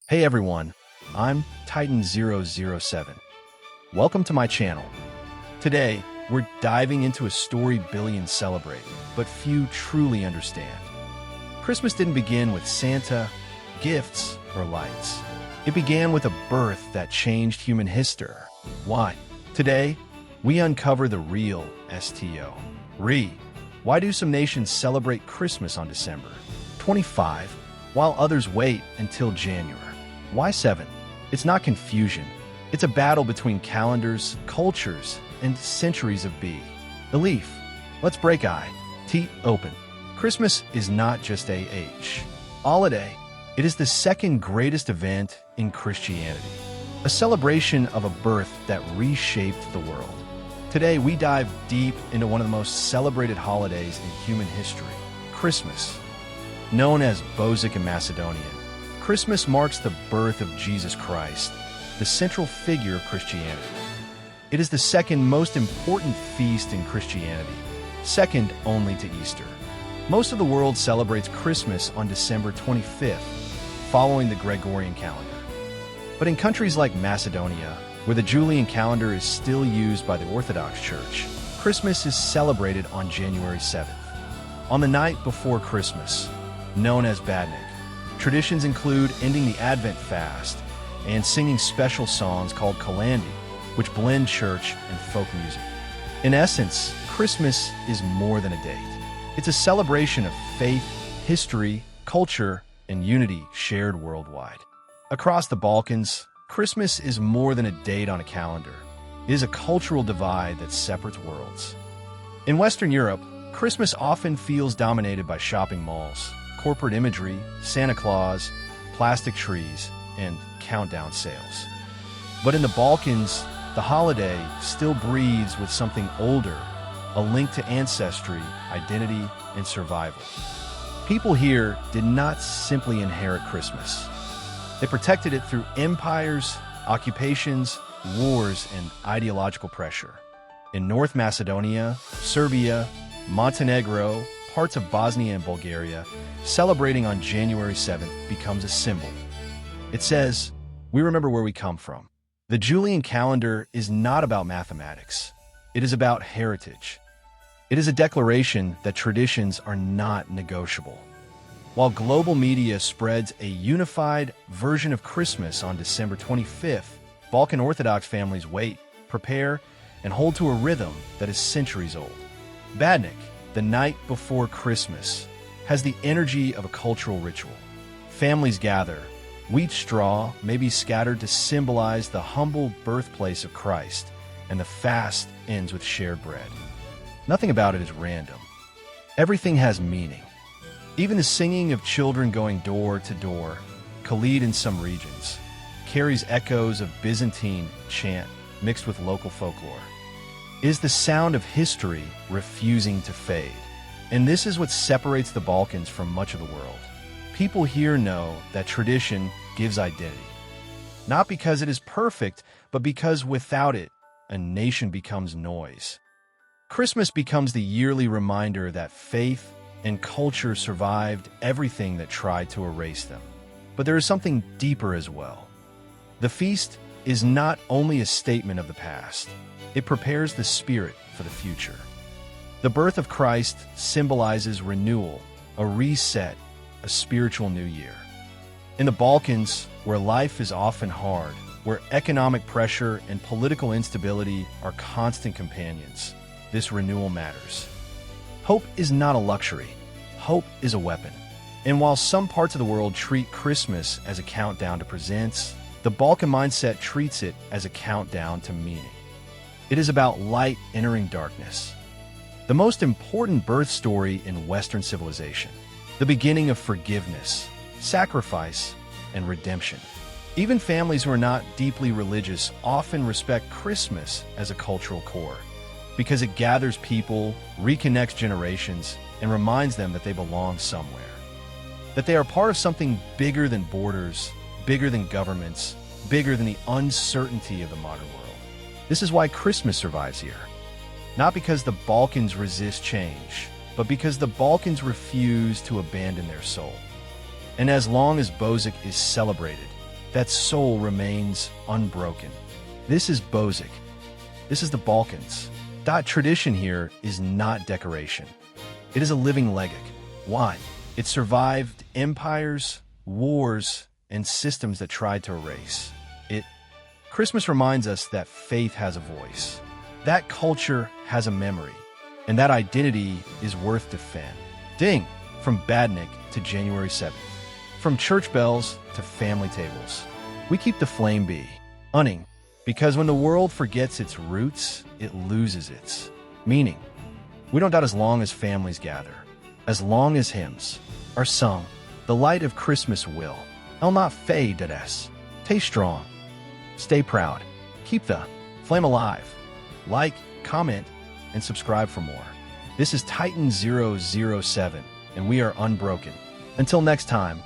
Hey everyone, I'm Titan007. Welcome to my channel. Today, we're diving into a story billions celebrate, but few truly understand. Christmas didn't begin with Santa, gifts, or lights. It began with a birth that changed human history. Why? Today, we uncover the real STO. Why do some nations celebrate Christmas on December 25, while others wait until January? Why 7? It's not confusion. It's a battle between calendars, cultures, and centuries of belief. Let's break T open. Christmas is not just a holiday. It is the second greatest event in Christianity, a celebration of a birth that reshaped the world. Today, we dive deep into one of the most celebrated holidays in human history, Christmas. Known as Bozik in Macedonian, Christmas marks the birth of Jesus Christ, the central figure of Christianity. It is the second most important feast in Christianity, second only to Easter. Most of the world celebrates Christmas on December 25th, following the Gregorian calendar. But in countries like Macedonia, where the Julian calendar is still used by the Orthodox Church, Christmas is celebrated on January 7th. On the night before Christmas, known as Badnik, traditions include ending the Advent fast and singing special songs called kalandi, which blend church and folk music. In essence, Christmas is more than a date. It's a celebration of faith, history, culture, and unity shared worldwide. Across the Balkans, Christmas is more than a date on a calendar. It is a cultural divide that separates worlds. In Western Europe, Christmas often feels dominated by shopping malls, corporate imagery, Santa Claus, plastic trees, and countdown sales. But in the Balkans, the holiday still breathes with something older, a link to ancestry, identity, and survival. People here did not simply inherit Christmas. They protected it through empires, occupations, wars, and ideological pressure. In North Macedonia, Serbia, Montenegro, parts of Bosnia and Bulgaria, celebrating on January 7th becomes a symbol. It says, we remember where we come from. The Julian calendar is not about mathematics. It is about heritage. It is a declaration that traditions are not negotiable. While global media spreads a unified version of Christmas on December 25th, Balkan Orthodox families wait, prepare, and hold to a rhythm that is centuries old. Badnik, the night before Christmas, has the energy of a cultural ritual. Families gather. Wheat straw may be scattered to symbolize the humble birthplace of Christ, and the fast ends with shared bread. Nothing about it is random. Everything has meaning. Even the singing of children going door to door, Khalid in some regions, carries echoes of Byzantine chant mixed with local folklore. It is the sound of history refusing to fade. And this is what separates the Balkans from much of the world. People here know that tradition gives identity. Not because it is perfect, but because without it, a nation becomes noise. Christmas becomes the yearly reminder that faith and culture survived everything that tried to erase them. But there is something deeper as well. The feast is not only a statement of the past, it prepares the spirit for the future. The birth of Christ symbolizes renewal, a reset, a spiritual new year. In the Balkans, where life is often hard, where economic pressure and political instability are constant companions, this renewal matters. Hope is not a luxury. Hope is a weapon. And while some parts of the world treat Christmas as a countdown to presents, the Balkan mindset treats it as a countdown to meaning. It is about light entering darkness. The most important birth story in Western civilization. The beginning of forgiveness, sacrifice, and redemption. Even families who are not deeply religious often respect Christmas as a cultural core, because it gathers people, reconnects generations, and reminds them that they belong somewhere. That they are part of something bigger than borders, bigger than governments, bigger than the uncertainty of the modern world. This is why Christmas survives here. Not because the Balkans resist change, but because the Balkans refuse to abandon their soul. And as long as Bozik is celebrated, that soul remains unbroken. This is Bozik. This is the Balkans. That tradition here is not decoration. It is a living legate. Why? It survived empires, wars, and systems that tried to erase it. Christmas reminds us that faith has a voice, that culture has a memory, and that identity is worth defending. From Badnik to January 7th, from church bells to family tables, we keep the flame burning, because when the world forgets its roots, it loses its meaning. We don't doubt as long as families gather, as long as hymns are sung, the light of Christmas will not fade at us. Stay strong, stay proud, keep the flame alive. Like, comment, and subscribe for more. This is Titan 007, and we are unbroken. Until next time,